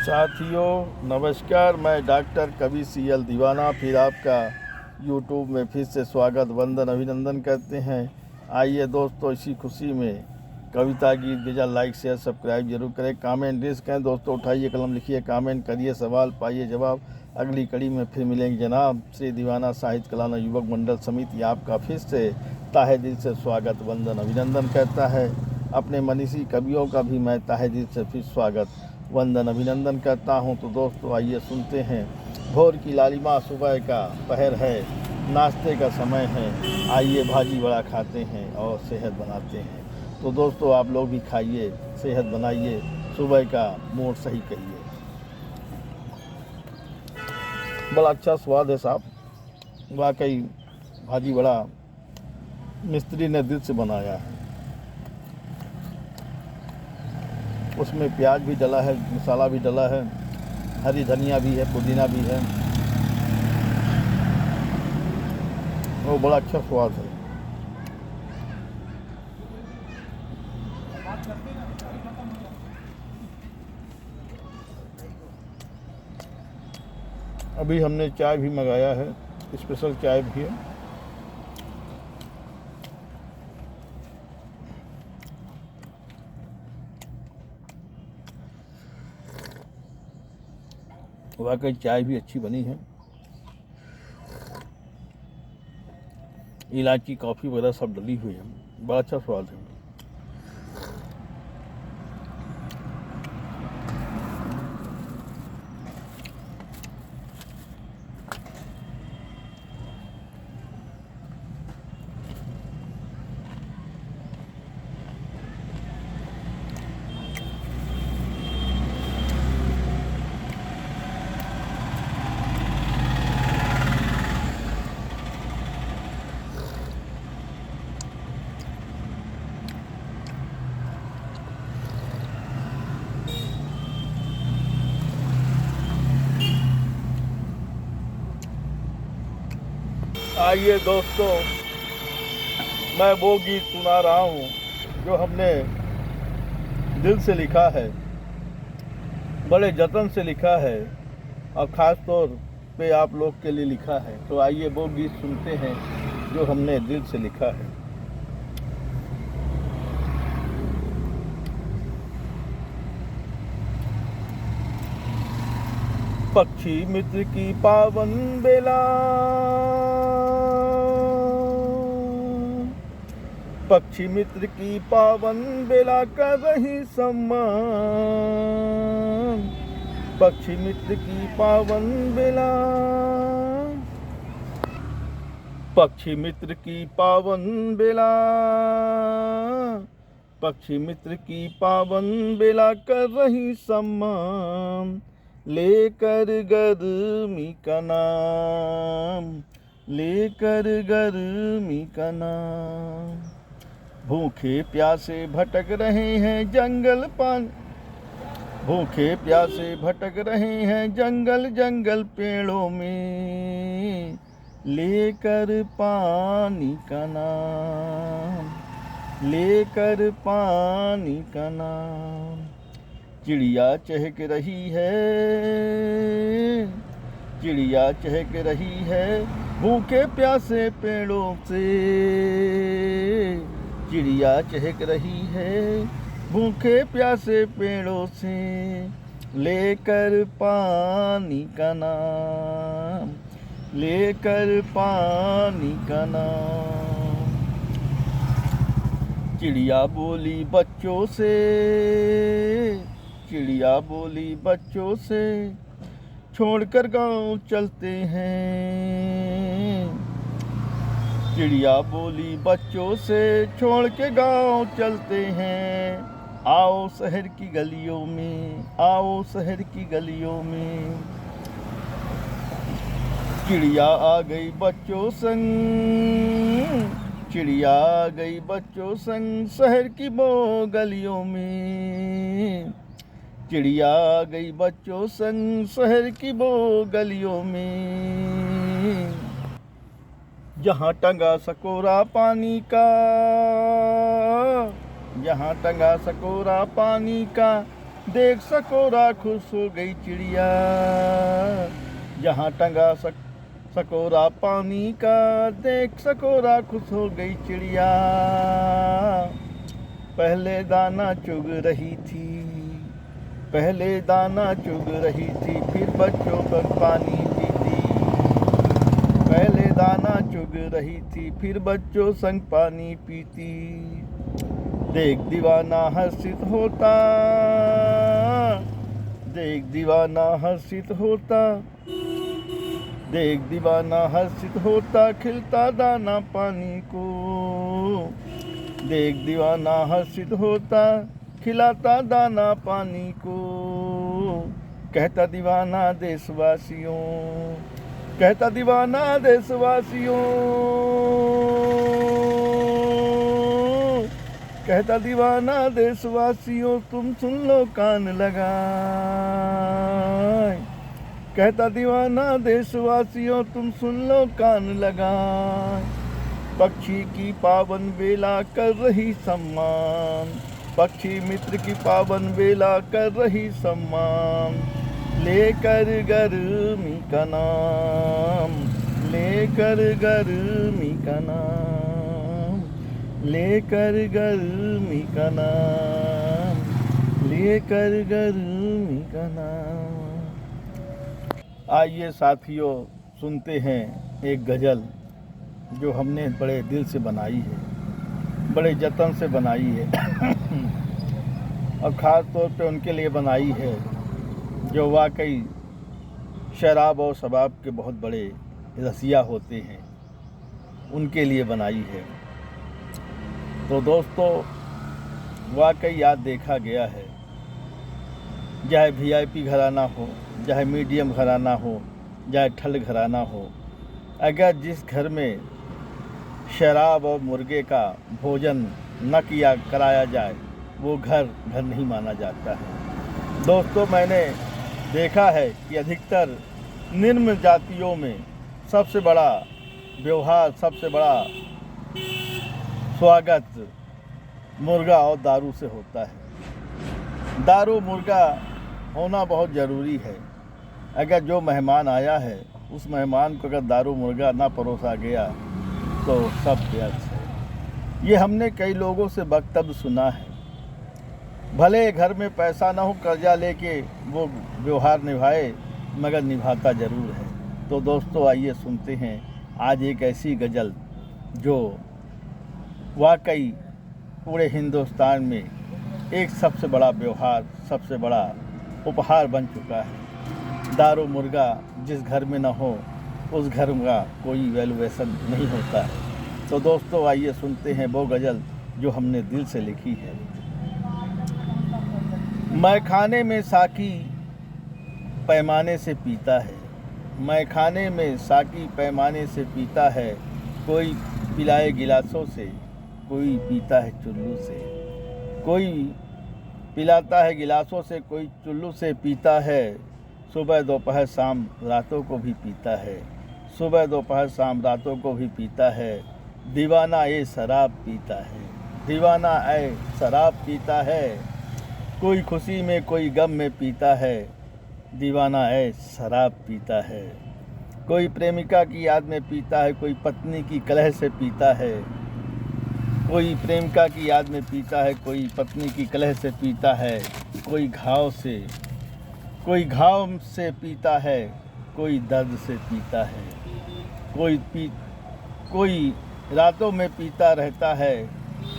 साथियों नमस्कार, मैं डॉक्टर कवि CL दीवाना फिर आपका यूट्यूब में फिर से स्वागत वंदन अभिनंदन करते हैं। आइए दोस्तों, इसी खुशी में कविता गीत गज़ल लाइक शेयर सब्सक्राइब जरूर करें, कमेंट रिस्क करें। दोस्तों उठाइए कलम, लिखिए, कमेंट करिए, सवाल पाइए जवाब। अगली कड़ी में फिर मिलेंगे जनाब। श्री दीवाना साहित्य कलाना युवक मंडल समिति आपका फिर से ताहे दिल से स्वागत वंदन अभिनंदन करता है। अपने मनीषी कवियों का भी मैं ताहे दिल से फिर स्वागत वंदन अभिनंदन करता हूँ। तो दोस्तों आइए सुनते हैं। भोर की लालिमा सुबह का पहर है, नाश्ते का समय है, आइए भाजी बड़ा खाते हैं और सेहत बनाते हैं। तो दोस्तों आप लोग भी खाइए, सेहत बनाइए, सुबह का मूड सही करिए। बड़ा अच्छा स्वाद है साहब, वाकई भाजी बड़ा मिस्त्री ने दिल से बनाया है। उसमें प्याज भी डला है, मसाला भी डला है, हरी धनिया भी है, पुदीना भी है, वो बड़ा अच्छा स्वाद है। अभी हमने चाय भी मंगाया है, स्पेशल चाय भी है। वाकई चाय भी अच्छी बनी है। इलायची कॉफ़ी वगैरह सब डली हुई है, बड़ा अच्छा स्वाद है। आइए दोस्तों, मैं वो गीत सुना रहा हूँ जो हमने दिल से लिखा है, बड़े जतन से लिखा है और ख़ास तौर पे आप लोग के लिए लिखा है। तो आइए वो गीत सुनते हैं जो हमने दिल से लिखा है। पक्षी मित्र की पावन बेला, पक्षी मित्र की पावन बेला कर रही सम्मान, पक्षी मित्र की पावन बेला, पक्षी मित्र की पावन बेला, पक्षी मित्र की पावन बेला कर रही सम्मान, लेकर गर्मी का नाम, लेकर गर्मी का नाम। भूखे प्यासे भटक रहे हैं जंगल पान, भूखे प्यासे भटक रहे हैं जंगल जंगल पेड़ों में, लेकर पानी का नाम, लेकर पानी का नाम। चिड़िया चहक रही है, चिड़िया चहक रही है भूखे प्यासे पेड़ों से, चिड़िया चहक रही है भूखे प्यासे पेड़ों से, लेकर पानी का नाम, लेकर पानी का नाम। चिड़िया बोली बच्चों से, चिड़िया बोली बच्चों से, छोड़कर गांव चलते हैं, चिड़िया बोली बच्चों से छोड़ के गांव चलते हैं। आओ शहर की गलियों में, आओ शहर की गलियों में, चिड़िया आ गई बच्चों संग, चिड़िया आ गई बच्चों संग शहर की वो गलियों में, चिड़िया आ गई बच्चों संग शहर की वो गलियों में। जहाँ टंगा सकोरा पानी का, जहाँ टंगा सकोरा पानी का, देख सकोरा खुश हो गई चिड़िया, जहाँ टंगा सकोरा पानी का, देख सकोरा खुश हो गई चिड़िया। पहले दाना चुग रही थी, पहले दाना चुग रही थी, फिर बच्चों पर पानी पीती। पहले दाना चुग रही थी, फिर बच्चों संग पानी पीती। देख दीवाना हर्षित होता, देख दीवाना हर्षित होता, देख दीवाना हर्षित होता, खिलता दाना पानी को। देख दीवाना हर्षित होता, खिलाता दाना पानी को। कहता दीवाना देशवासियों, कहता दीवाना देशवासियों, कहता दीवाना देशवासियों, तुम सुन लो कान लगाए। कहता दीवाना देशवासियों, तुम सुन लो कान लगाए। पक्षी की पावन बेला कर रही सम्मान, पक्षी मित्र की पावन बेला कर रही सम्मान। लेकर गर्मी का नाम, लेकर गर्मी का नाम, लेकर गर्मी का नाम, लेकर गर्मी का नाम। आइए साथियों, सुनते हैं एक गज़ल जो हमने बड़े दिल से बनाई है, बड़े जतन से बनाई है और ख़ास तौर पे उनके लिए बनाई है जो वाकई शराब और शबाब के बहुत बड़े रसिया होते हैं, उनके लिए बनाई है। तो दोस्तों, वाकई आज देखा गया है, चाहे वीआईपी घराना हो, चाहे मीडियम घराना हो, चाहे ठल घराना हो, अगर जिस घर में शराब और मुर्गे का भोजन न किया कराया जाए, वो घर घर नहीं माना जाता है। दोस्तों, मैंने देखा है कि अधिकतर निम्न जातियों में सबसे बड़ा व्यवहार, सबसे बड़ा स्वागत मुर्गा और दारू से होता है। दारू मुर्गा होना बहुत ज़रूरी है। अगर जो मेहमान आया है, उस मेहमान को अगर दारू मुर्गा ना परोसा गया तो सब व्यर्थ है। ये हमने कई लोगों से वक्तव्य सुना है। भले घर में पैसा ना हो, कर्जा लेके वो व्यवहार निभाए, मगर निभाता ज़रूर है। तो दोस्तों, आइए सुनते हैं आज एक ऐसी गज़ल जो वाकई पूरे हिंदुस्तान में एक सबसे बड़ा व्यवहार, सबसे बड़ा उपहार बन चुका है। दारू मुर्गा जिस घर में ना हो, उस घर का कोई वैल्यूएशन नहीं होता है। तो दोस्तों, आइए सुनते हैं वो गज़ल जो हमने दिल से लिखी है। मैखाने में साकी पैमाने से पीता है, मैखाने में साकी पैमाने से पीता है। कोई पिलाए गिलासों से, कोई पीता है चुल्लू से। कोई पिलाता है गिलासों से, कोई चुल्लू से पीता है। सुबह दोपहर शाम रातों को भी पीता है, सुबह दोपहर शाम रातों को भी पीता है। दीवाना ये शराब पीता है, दीवाना ऐ शराब पीता है। कोई खुशी में कोई गम में पीता है, दीवाना ऐ शराब पीता है। कोई प्रेमिका की याद में पीता है, कोई पत्नी की कलह से पीता है। कोई प्रेमिका की याद में पीता है, कोई पत्नी की कलह से पीता है। कोई घाव से पीता है, कोई दर्द से पीता है। कोई रातों में पीता रहता है,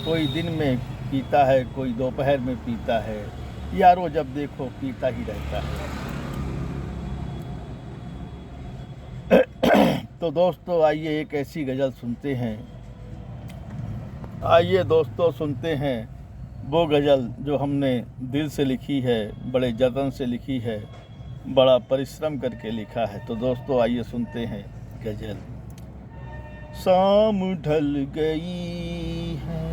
कोई दिन में पीता है, कोई दोपहर में पीता है। यारों जब देखो पीता ही रहता है। तो दोस्तों, आइए एक ऐसी गज़ल सुनते हैं। आइए दोस्तों, सुनते हैं वो गज़ल जो हमने दिल से लिखी है, बड़े जतन से लिखी है, बड़ा परिश्रम करके लिखा है। तो दोस्तों, आइए सुनते हैं गज़ल। शाम ढल गई है,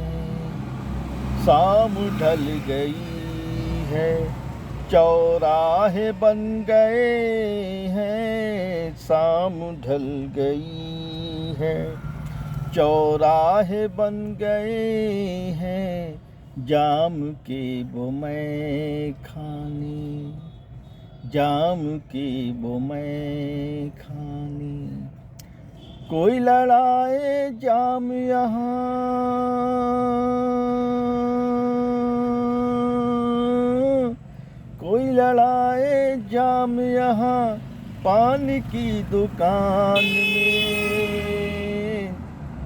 शाम ढल गई है, चौराहे बन गए हैं। शाम ढल गई है, चौराहे बन गए हैं। जाम के वो मैं खाने, जाम के वो मैं खाने, कोई लड़ाए जाम यहाँ, कोई लड़ाए जाम यहाँ, पान की दुकान में,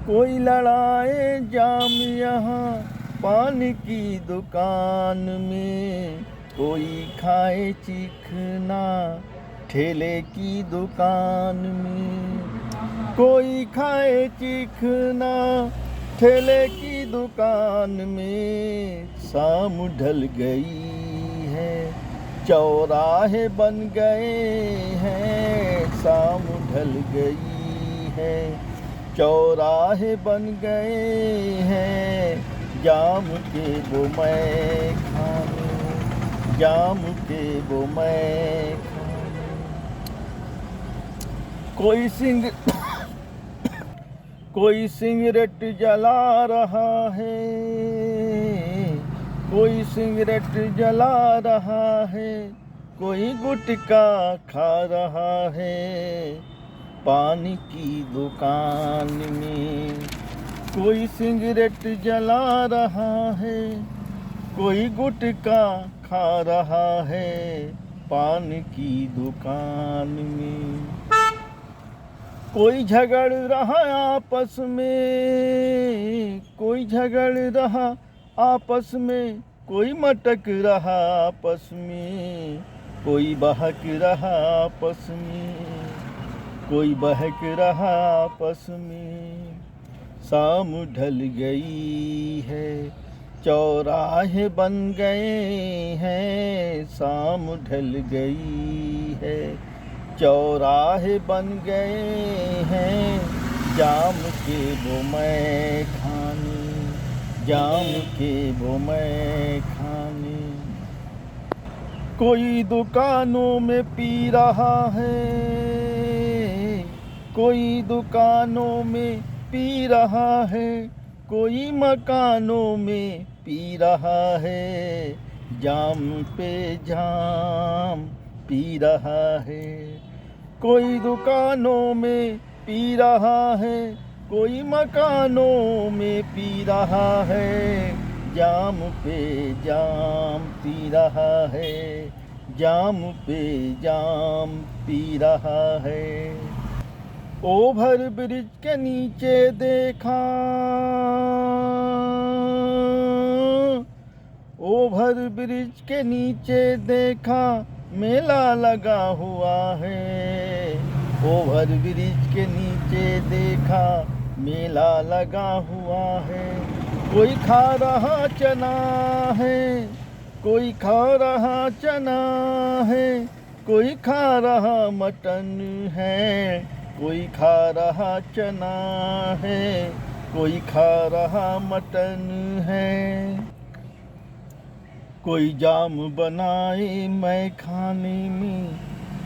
कोई लड़ाए जाम यहाँ, पान की दुकान में, कोई खाए चिकना ठेले की दुकान में, कोई खाए चिकना ठेले की दुकान में। शाम ढल गई है, चौराहे बन गए हैं, शाम ढल गई है, चौराहे बन गए हैं, जाम के वो मैं खाने, जाम के वो मैं खाने। कोई सिगरेट जला रहा है, कोई सिगरेट जला रहा है, कोई गुटखा खा रहा है, पानी की दुकान में। कोई सिगरेट जला रहा है, कोई गुटखा खा रहा है, पान की दुकान में। कोई झगड़ रहा आपस में, कोई झगड़ रहा आपस में, कोई मटक रहा आपस में, कोई बहक रहा आपस में, कोई बहक रहा आपस में। शाम ढल गई है, चौराहे बन गए हैं, शाम ढल गई है, चौराहे बन गए हैं, जाम के वो मैं खाने, जाम के वो मैं खाने। कोई दुकानों में पी रहा है, कोई दुकानों में पी रहा है, कोई मकानों में पी रहा है, जाम पे जाम पी रहा है। कोई दुकानों में पी रहा है, कोई मकानों में पी रहा है, जाम पे जाम पी रहा है, जाम पे जाम पी रहा है। ओवर ब्रिज के नीचे देखा, ओवर ब्रिज के नीचे देखा, मेला लगा हुआ है। ओवर ब्रिज के नीचे देखा, मेला लगा हुआ है। कोई खा रहा चना है, कोई खा रहा चना है, कोई खा रहा मटन है, कोई खा रहा चना है, कोई खा रहा मटन है। कोई जाम बनाए मैं खाने में,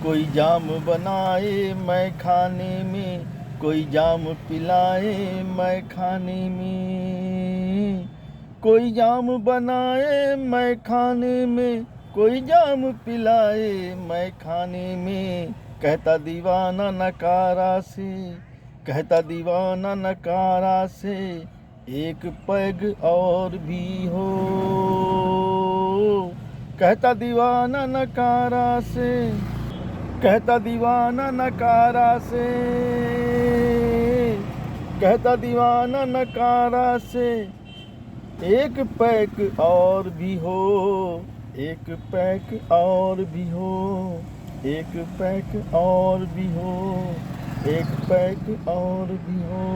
कोई जाम बनाए मैं खाने में, कोई जाम पिलाए मैं खाने में। कोई जाम बनाए मैं खाने में, कोई जाम पिलाए मैं खाने में। कहता दीवाना नकारा से, कहता दीवाना नकारा से, एक पैग और भी हो। कहता दीवाना नकारा से, कहता दीवाना नकारा से, कहता दीवाना नकारा से, एक पैक और भी हो, एक पैक और भी हो, एक पैक और भी हो, एक पैक और भी हो।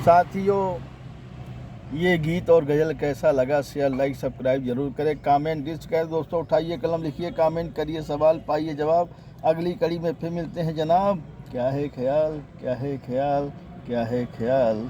साथियों, ये गीत और गज़ल कैसा लगा, शेयर लाइक सब्सक्राइब जरूर करें, कमेंट डिस्क करें। दोस्तों उठाइए कलम, लिखिए कमेंट करिए, सवाल पाइए जवाब। अगली कड़ी में फिर मिलते हैं जनाब। क्या है ख्याल, क्या है ख्याल, क्या है ख्याल।